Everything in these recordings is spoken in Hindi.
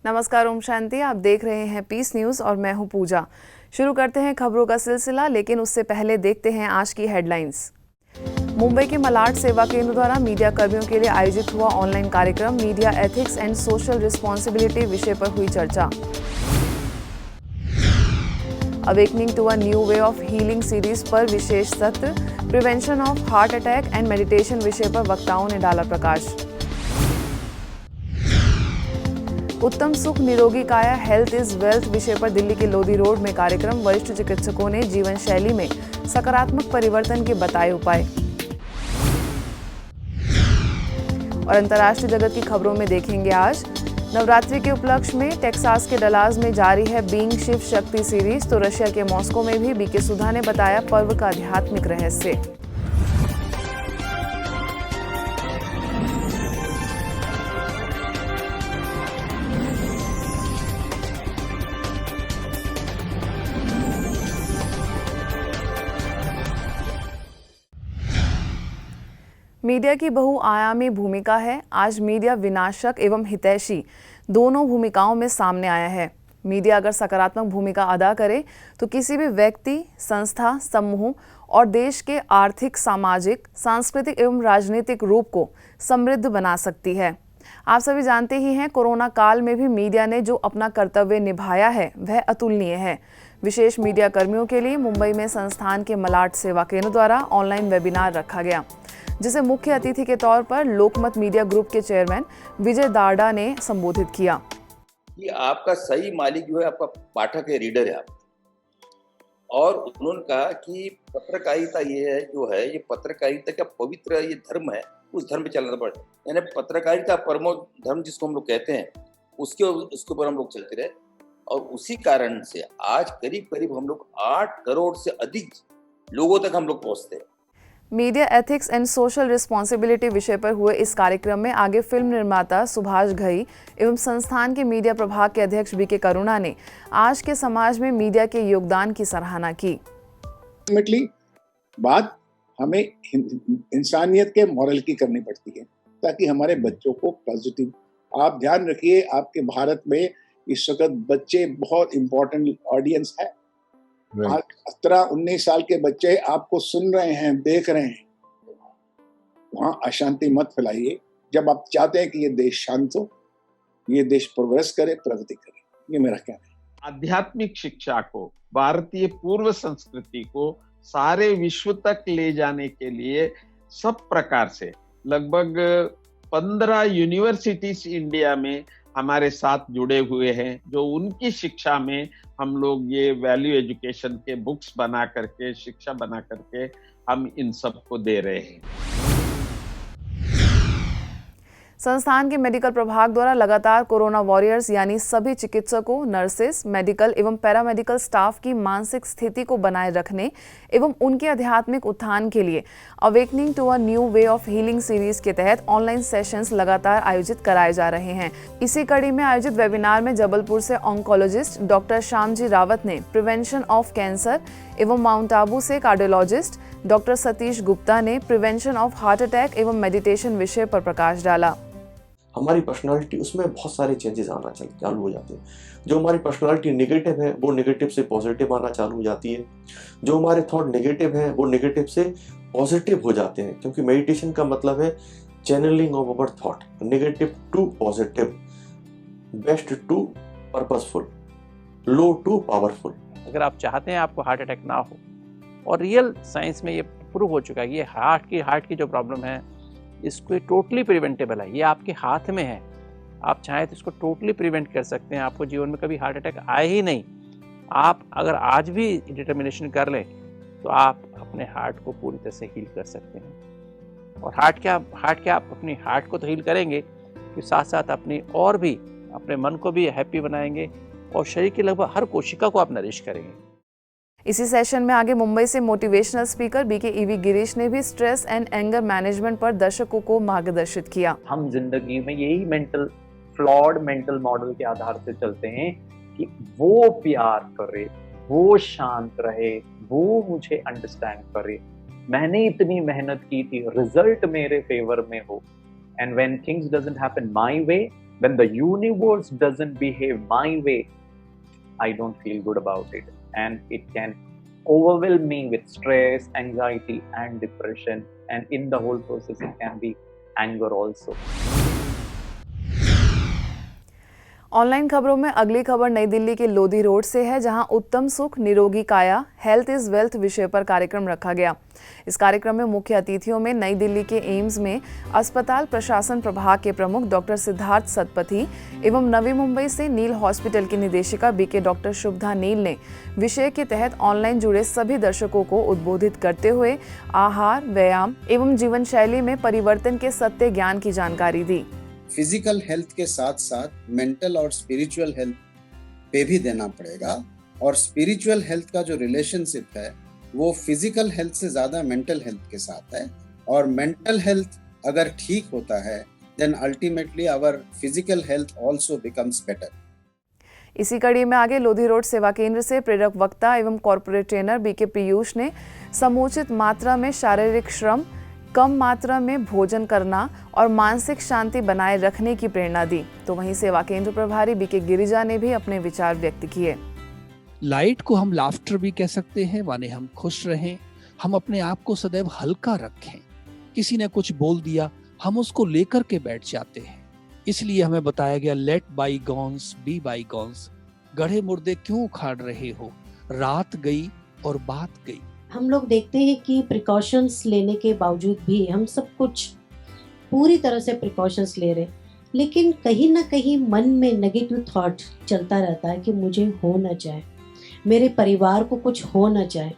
नमस्कार, ओम शांति। आप देख रहे हैं पीस न्यूज और मैं हूं पूजा। शुरू करते हैं खबरों का सिलसिला, लेकिन उससे पहले देखते हैं आज की हेडलाइंस। मुंबई के मलाड सेवा केंद्र द्वारा मीडिया कर्मियों के लिए आयोजित हुआ ऑनलाइन कार्यक्रम media ethics and social responsibility विषय पर हुई चर्चा। Awakening to a new way of healing series पर विशेष सत्र, prevention of heart attack and meditation विषय पर वक्ताओं ने डाला प्रकाश। उत्तम सुख निरोगी काया हेल्थ इज वेल्थ विषय पर दिल्ली के लोधी रोड में कार्यक्रम, वरिष्ठ चिकित्सकों ने जीवन शैली में सकारात्मक परिवर्तन के बताए उपाय। और अंतर्राष्ट्रीय जगत की खबरों में देखेंगे आज नवरात्रि के उपलक्ष्य में टेक्सास के डलास में जारी है बीइंग शिव शक्ति सीरीज, तो रशिया के मॉस्को में भी बीके सुधा ने बताया पर्व का आध्यात्मिक रहस्य। मीडिया की बहुआयामी भूमिका है। आज मीडिया विनाशक एवं हितैषी दोनों भूमिकाओं में सामने आया है। मीडिया अगर सकारात्मक भूमिका अदा करे तो किसी भी व्यक्ति, संस्था, समूह और देश के आर्थिक, सामाजिक, सांस्कृतिक एवं राजनीतिक रूप को समृद्ध बना सकती है। आप सभी जानते ही हैं, कोरोना काल में भी मीडिया ने जो अपना कर्तव्य निभाया है वह अतुलनीय है। विशेष मीडिया कर्मियों के लिए मुंबई में संस्थान के मलाड सेवा केंद्र द्वारा ऑनलाइन वेबिनार रखा गया, जिसे मुख्य अतिथि के तौर पर लोकमत मीडिया ग्रुप के चेयरमैन विजय दारडा ने संबोधित किया। कि आपका सही मालिक जो है आपका पाठक है, रीडर है आप। और उन्होंने कहा कि पत्रकारिता ये पत्रकारिता का पवित्र ये धर्म है, उस धर्म पे चलना पड़े, यानी पत्रकारिता परमो धर्म जिसको हम लोग कहते हैं, उसके ऊपर हम लोग चलते रहे। और उसी कारण से आज करीब करीब हम लोग 8 करोड़ से अधिक लोगों तक हम लोग पहुंचते हैं। Media ethics and social responsibility विषय पर हुए इस कार्यक्रम में आगे फिल्म निर्माता सुभाष घई एवं संस्थान के मीडिया प्रभाग के अध्यक्ष बीके करुणा ने आज के समाज में मीडिया के योगदान की सराहना की। अल्टीमेटली बात हमें इंसानियत के मॉरल की करनी पड़ती है, ताकि हमारे बच्चों को पॉजिटिव। आप ध्यान रखिए, आपके भारत में इस वक्त बच्चे बहुत इंपॉर्टेंट ऑडियंस है। 17-19 साल के बच्चे आपको सुन रहे हैं, देख रहे हैं। वहां अशांति मत फैलाइए। जब आप चाहते हैं कि ये देश शांत हो, ये देश प्रोग्रेस करे, प्रगति करे, ये मेरा कहना है। आध्यात्मिक शिक्षा को, भारतीय पूर्व संस्कृति को सारे विश्व तक ले जाने के लिए सब प्रकार से लगभग 15 यूनिवर्सिटीज इंडिया में हमारे साथ जुड़े हुए हैं, जो उनकी शिक्षा में हम लोग ये वैल्यू एजुकेशन के बुक्स बना करके, शिक्षा बना करके हम इन सबको दे रहे हैं। संस्थान के मेडिकल प्रभाग द्वारा लगातार कोरोना वॉरियर्स यानी सभी चिकित्सकों, नर्सेस, मेडिकल एवं पैरामेडिकल स्टाफ की मानसिक स्थिति को बनाए रखने एवं उनके आध्यात्मिक उत्थान के लिए awakening to a new way of healing series के तहत ऑनलाइन सेशंस लगातार आयोजित कराए जा रहे हैं। इसी कड़ी में आयोजित वेबिनार में जबलपुर से ऑन्कोलॉजिस्ट डॉक्टर श्यामजी रावत ने प्रिवेंशन ऑफ कैंसर एवं माउंट आबू से कार्डियोलॉजिस्ट डॉक्टर सतीश गुप्ता ने प्रिवेंशन ऑफ हार्ट अटैक एवं मेडिटेशन विषय पर प्रकाश डाला। हमारी पर्सनालिटी, उसमें बहुत सारे चेंजेस आना चालू हो जाते हैं। जो हमारी पर्सनालिटी नेगेटिव है वो नेगेटिव से पॉजिटिव आना चालू हो जाती है। जो हमारे थॉट नेगेटिव है वो नेगेटिव से पॉजिटिव हो जाते हैं, क्योंकि मेडिटेशन का मतलब है channelling of our thought, negative to positive, best to purposeful, low to powerful. अगर आप चाहते हैं आपको हार्ट अटैक ना हो, और रियल साइंस में ये प्रूव हो चुका है, ये हार्ट की जो प्रॉब्लम है इसको टोटली प्रिवेंटेबल है, ये आपके हाथ में है। आप चाहें तो इसको टोटली प्रिवेंट कर सकते हैं, आपको जीवन में कभी हार्ट अटैक आए ही नहीं। आप अगर आज भी डिटर्मिनेशन कर लें तो आप अपने हार्ट को पूरी तरह से हील कर सकते हैं। और हार्ट क्या आप अपनी हार्ट को तो हील करेंगे, कि साथ साथ अपने मन को भी हैप्पी बनाएंगे और शरीर की लगभग हर कोशिका को आप नरिश करेंगे। इसी सेशन में आगे मुंबई से motivational speaker BK EV Girish ने भी स्ट्रेस एंड एंगर मैनेजमेंट पर दर्शकों को मार्गदर्शित किया। हम जिंदगी में यही फ्लॉड मेंटल मॉडल के आधार से चलते हैं कि वो प्यार करे, वो शांत रहे, वो मुझे अंडरस्टैंड करे, मैंने इतनी मेहनत की थी, रिजल्ट मेरे फेवर में हो। And when things doesn't happen my way, When the universe doesn't behave my way, I don't feel good about it, and it can overwhelm me with stress, anxiety and depression, and in the whole process it can be anger also. Online खबरों में अगली खबर नई दिल्ली के लोधी रोड से है, जहां उत्तम सुख निरोगी काया हेल्थ इज वेल्थ विषय पर कार्यक्रम रखा गया। इस कार्यक्रम में मुख्य अतिथियों में नई दिल्ली के एम्स में अस्पताल प्रशासन प्रभाग के प्रमुख डॉक्टर सिद्धार्थ सतपथी एवं नवी मुंबई से नील हॉस्पिटल की निदेशिका बीके डॉक्टर शुभधा नील ने विषय के तहत ऑनलाइन जुड़े सभी दर्शकों को उद्बोधित करते हुए आहार, व्यायाम एवं जीवन शैली में परिवर्तन के सत्य ज्ञान की जानकारी दी। फिजिकल हेल्थ के साथ साथ मेंटल और स्पिरिचुअल हेल्थ पे भी देना पड़ेगा, और स्पिरिचुअल हेल्थ का जो रिलेशनशिप है वो फिजिकल हेल्थ से ज्यादा मेंटल हेल्थ के साथ है, और मेंटल हेल्थ अगर ठीक होता है then ultimately our physical health also becomes better. इसी कड़ी में आगे लोधी रोड सेवा केंद्र से प्रेरक वक्ता एवं कॉर्पोरेट ट्रेनर बीके पीयूष ने समुचित मात्रा में शारीरिक श्रम, कम मात्रा में भोजन करना और मानसिक शांति बनाए रखने की प्रेरणा दी। तो वहीं सेवा केंद्र प्रभारी बीके गिरिजा ने भी अपने विचार व्यक्त किए। लाइट को हम लाफ्टर भी कह सकते हैं, माने हम खुश रहें, हम अपने आप को सदैव हल्का रखें। किसी ने कुछ बोल दिया, हम उसको लेकर के बैठ जाते हैं। इसलिए हमें बताया गया लेट बाईगॉन्स बी बाईगॉन्स। गढ़े मुर्दे क्यों उखाड़ रहे हो, रात गई और बात गई। हम लोग देखते हैं कि प्रिकॉशंस लेने के बावजूद भी हम सब कुछ पूरी तरह से प्रिकॉशंस ले रहे, लेकिन कहीं ना कहीं मन में नेगेटिव थॉट चलता रहता है कि मुझे हो ना जाए, मेरे परिवार को कुछ हो ना जाए।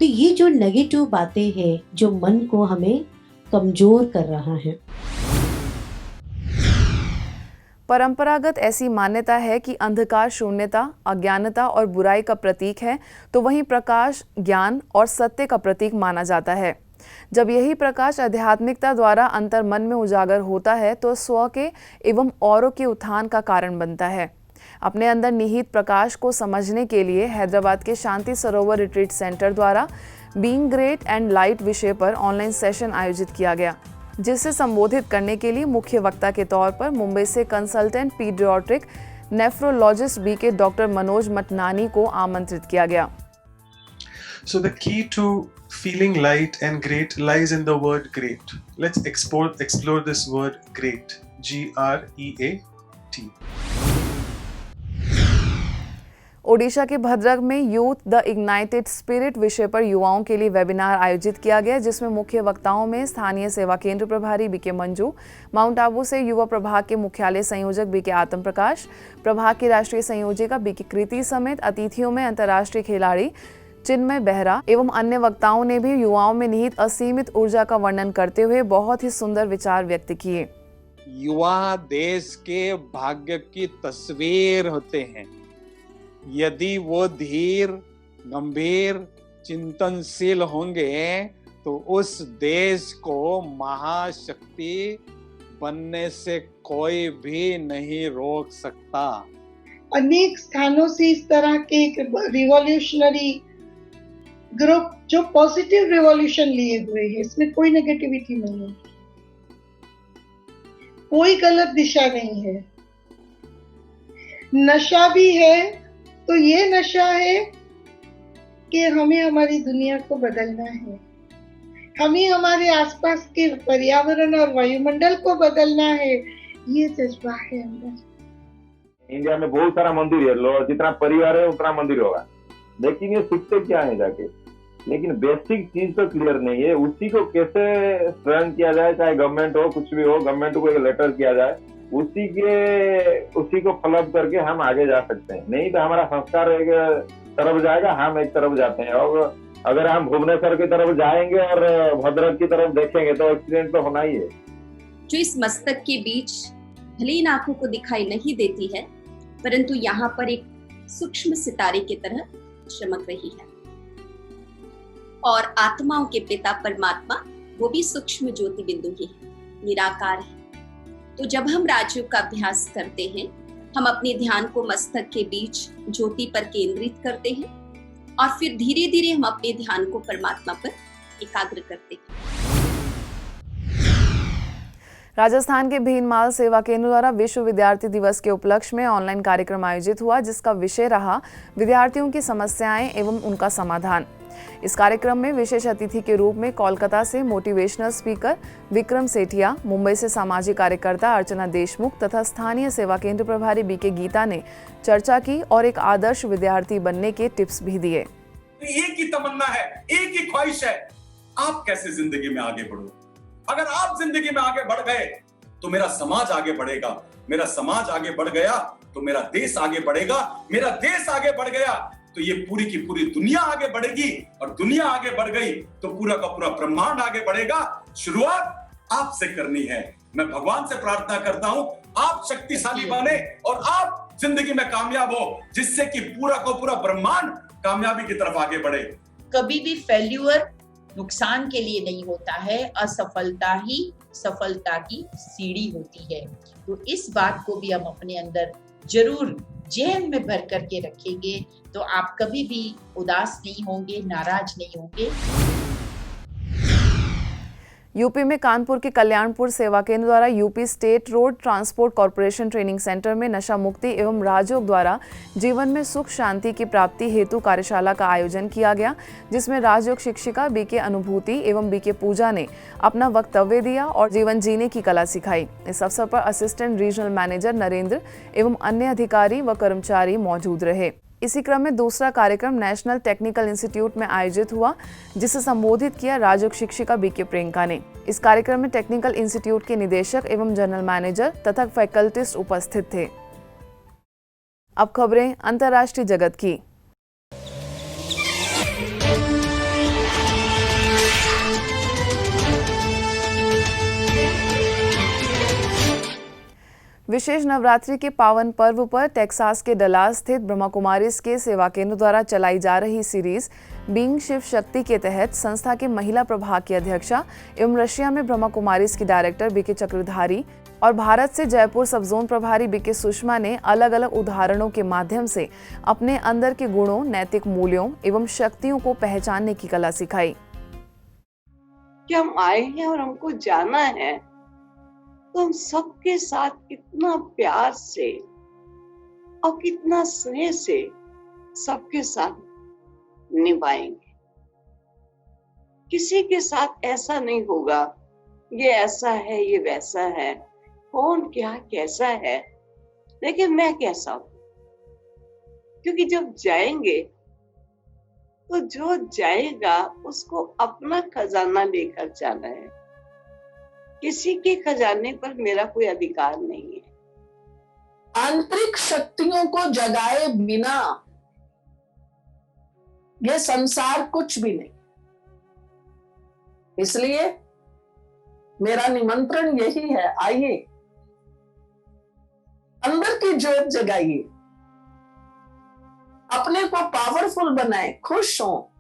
तो ये जो नेगेटिव बातें हैं जो मन को हमें कमजोर कर रहा है। परंपरागत ऐसी मान्यता है कि अंधकार शून्यता, अज्ञानता और बुराई का प्रतीक है, तो वहीं प्रकाश ज्ञान और सत्य का प्रतीक माना जाता है। जब यही प्रकाश आध्यात्मिकता द्वारा अंतर मन में उजागर होता है तो स्व के एवं औरों के उत्थान का कारण बनता है। अपने अंदर निहित प्रकाश को समझने के लिए हैदराबाद के शांति सरोवर रिट्रीट सेंटर द्वारा बीइंग ग्रेट एंड लाइट विषय पर ऑनलाइन सेशन आयोजित किया गया, जिसे संबोधित करने के लिए मुख्य वक्ता के तौर पर मुंबई से consultant paediatric nephrologist BK doctor Manoj Matnani को आमंत्रित किया गया। So the key to feeling light and great lies in the word great. Let's explore this word great. G-R-E-A-T. Odisha के भद्रक में यूथ द इग्नाइटेड स्पिरिट विषय पर युवाओं के लिए वेबिनार आयोजित किया गया, जिसमें मुख्य वक्ताओं में स्थानीय सेवा केंद्र प्रभारी बीके मंजू, माउंट आबू से युवा प्रभाग के मुख्यालय संयोजक बीके आत्म प्रकाश, प्रभाग की राष्ट्रीय संयोजिका बीके कृति समेत अतिथियों में अंतर्राष्ट्रीय खिलाड़ी चिन्मय बेहरा एवं अन्य वक्ताओं ने भी युवाओं में निहित असीमित ऊर्जा का वर्णन करते हुए बहुत ही सुंदर विचार व्यक्त किए। युवा देश के भाग्य की तस्वीर होते हैं। यदि वो धीर, गंभीर, चिंतनशील होंगे तो उस देश को महाशक्ति बनने से कोई भी नहीं रोक सकता। अनेक स्थानों से इस तरह के रिवॉल्यूशनरी ग्रुप जो पॉजिटिव रिवॉल्यूशन लिए हुए हैं, इसमें कोई नेगेटिविटी नहीं है, कोई गलत दिशा नहीं है। नशा भी है तो ये नशा है कि हमें हमारी दुनिया को बदलना है, हमें हमारे आसपास के पर्यावरण और वायुमंडल को बदलना है, ये जज्बा है अंदर। इंडिया में बहुत सारा मंदिर है, लोग जितना परिवार है उतना मंदिर होगा, लेकिन ये सीखते क्या है जाके, लेकिन बेसिक चीज तो क्लियर नहीं है। उसी को कैसे स्ट्रेंथ किया जाए, चाहे गवर्नमेंट हो, कुछ भी हो, गवर्नमेंट को एक लेटर किया जाए, उसी को फॉलोअप करके हम आगे जा सकते हैं। नहीं तो हमारा संस्कार एक तरफ जाएगा, हम एक तरफ जाते हैं। और अगर हम भुवनेश्वर की तरफ जाएंगे और भद्रक की तरफ देखेंगे तो एक्सीडेंट तो होना ही है। जो इस मस्तक के बीच भले इन आंखों को दिखाई नहीं देती है, परंतु यहाँ पर एक सूक्ष्म सितारे की तरह चमक रही है, और आत्माओं के पिता परमात्मा वो भी सूक्ष्म ज्योति बिंदु ही है, निराकार है। तो जब हम राजयोग का अभ्यास करते हैं, हम अपने ध्यान को मस्तक के बीच ज्योति पर केंद्रित करते हैं और फिर धीरे धीरे हम अपने ध्यान को परमात्मा पर एकाग्र करते हैं। राजस्थान के भीनमाल सेवा केंद्र द्वारा विश्व विद्यार्थी दिवस के उपलक्ष्य में ऑनलाइन कार्यक्रम आयोजित हुआ, जिसका विषय रहा विद्यार्थियों की समस्याएं एवं उनका समाधान। इस कार्यक्रम में विशेष अतिथि के रूप में कोलकाता से मोटिवेशनल स्पीकर विक्रम सेठिया, मुंबई से सामाजिक कार्यकर्ता अर्चना देशमुख तथा स्थानीय सेवा केंद्र प्रभारी बीके गीता ने चर्चा की और एक आदर्श विद्यार्थी बनने के टिप्स भी दिए। एक ही तमन्ना है, एक ही ख्वाहिश है, आप कैसे जिंदगी में आगे बढ़ो। अगर आप जिंदगी में आगे बढ़ गए तो मेरा समाज आगे बढ़ेगा, मेरा समाज आगे बढ़ गया तो मेरा देश आगे बढ़ेगा, मेरा देश आगे बढ़ गया तो ये पूरी की पूरी दुनिया आगे बढ़ेगी, और दुनिया आगे बढ़ गई तो पूरा का पूरा ब्रह्मांड आगे बढ़ेगा। शुरुआत आपसे करनी है। मैं भगवान से प्रार्थना करता हूं आप शक्तिशाली बने और आप जिंदगी में कामयाब हो, जिससे कि पूरा का पूरा ब्रह्मांड कामयाबी की तरफ आगे बढ़े। कभी भी फेल्यूर नुकसान के लिए नहीं होता है, असफलता ही सफलता की सीढ़ी होती है। तो इस बात को भी हम अपने अंदर जरूर जेहन में भर करके रखेंगे तो आप कभी भी उदास नहीं होंगे, नाराज नहीं होंगे। यूपी में कानपुर के कल्याणपुर सेवा केंद्र द्वारा UP state road transport corporation training centre में नशा मुक्ति एवं राजयोग द्वारा जीवन में सुख शांति की प्राप्ति हेतु कार्यशाला का आयोजन किया गया, जिसमें राजयोग शिक्षिका बीके अनुभूति एवं बीके पूजा ने अपना वक्तव्य दिया और जीवन जीने की कला सिखाई। इस अवसर पर असिस्टेंट रीजनल मैनेजर नरेंद्र एवं अन्य अधिकारी व कर्मचारी मौजूद रहे। इसी क्रम में दूसरा कार्यक्रम नेशनल टेक्निकल इंस्टीट्यूट में आयोजित हुआ, जिसे संबोधित किया राजयोग शिक्षिका बीके प्रियंका ने। इस कार्यक्रम में टेक्निकल इंस्टीट्यूट के निदेशक एवं जनरल मैनेजर तथा फैकल्टिस्ट उपस्थित थे। अब खबरें अंतर्राष्ट्रीय जगत की। विशेष नवरात्रि के पावन पर्व पर टेक्सास के डलास स्थित ब्रह्मा कुमारीज के सेवा केंद्र द्वारा चलाई जा रही सीरीज बीइंग शिव शक्ति के तहत संस्था के महिला प्रभाग की अध्यक्षा एवं रशिया में ब्रह्मा कुमारीज की डायरेक्टर बीके चक्रधारी और भारत से जयपुर सब जोन प्रभारी बीके सुषमा ने अलग अलग उदाहरणों के माध्यम से अपने अंदर के गुणों, नैतिक मूल्यों एवं शक्तियों को पहचानने की कला सिखाई। कि हम आए हैं और हमको जाना है तो हम सबके साथ कितना प्यार से और कितना स्नेह से सबके साथ निभाएंगे। किसी के साथ ऐसा नहीं होगा ये ऐसा है, ये वैसा है, कौन क्या कैसा है, लेकिन मैं कैसा हूं। क्योंकि जब जाएंगे तो जो जाएगा उसको अपना खजाना लेकर जाना है, किसी के खजाने पर मेरा कोई अधिकार नहीं है। आंतरिक शक्तियों को जगाए बिना ये संसार कुछ भी नहीं। इसलिए मेरा निमंत्रण यही है, आइए अंदर की जोत जगाइए, अपने को पावरफुल बनाए, खुश हो।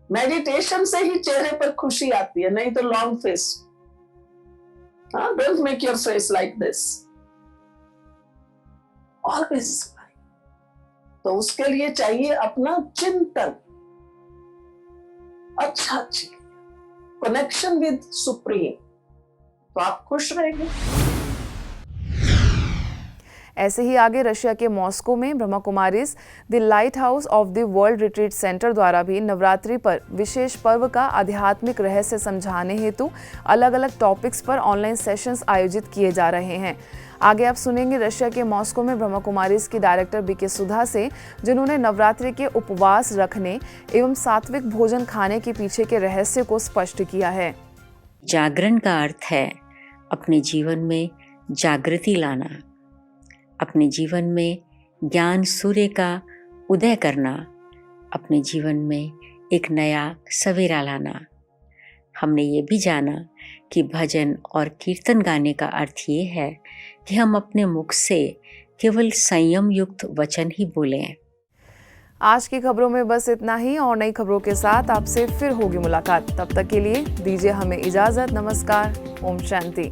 मेडिटेशन से ही चेहरे पर खुशी आती है, नहीं तो long face. Don't make your face like this. Always smile. तो उसके लिए चाहिए अपना चिंतन, अच्छा कनेक्शन विद सुप्रीम, तो आप खुश रहेंगे। ऐसे ही आगे रशिया के मॉस्को में Brahma Kumaris the light house of the world retreat centre द्वारा भी नवरात्रि पर विशेष पर्व का आध्यात्मिक रहस्य समझाने हेतु अलग अलग टॉपिक्स पर ऑनलाइन सेशंस आयोजित किए जा रहे हैं। आगे आप सुनेंगे रशिया के मॉस्को में ब्रह्मा कुमारीज की डायरेक्टर बीके सुधा से, जिन्होंने नवरात्रि के उपवास रखने एवं सात्विक भोजन खाने के पीछे के रहस्य को स्पष्ट किया है। जागरण का अर्थ है अपने जीवन में जागृति लाना, अपने जीवन में ज्ञान सूर्य का उदय करना, अपने जीवन में एक नया सवेरा लाना। हमने ये भी जाना कि भजन और कीर्तन गाने का अर्थ ये है कि हम अपने मुख से केवल संयम युक्त वचन ही बोलें। आज की खबरों में बस इतना ही, और नई खबरों के साथ आपसे फिर होगी मुलाकात। तब तक के लिए दीजिए हमें इजाजत। नमस्कार। ओम शांति।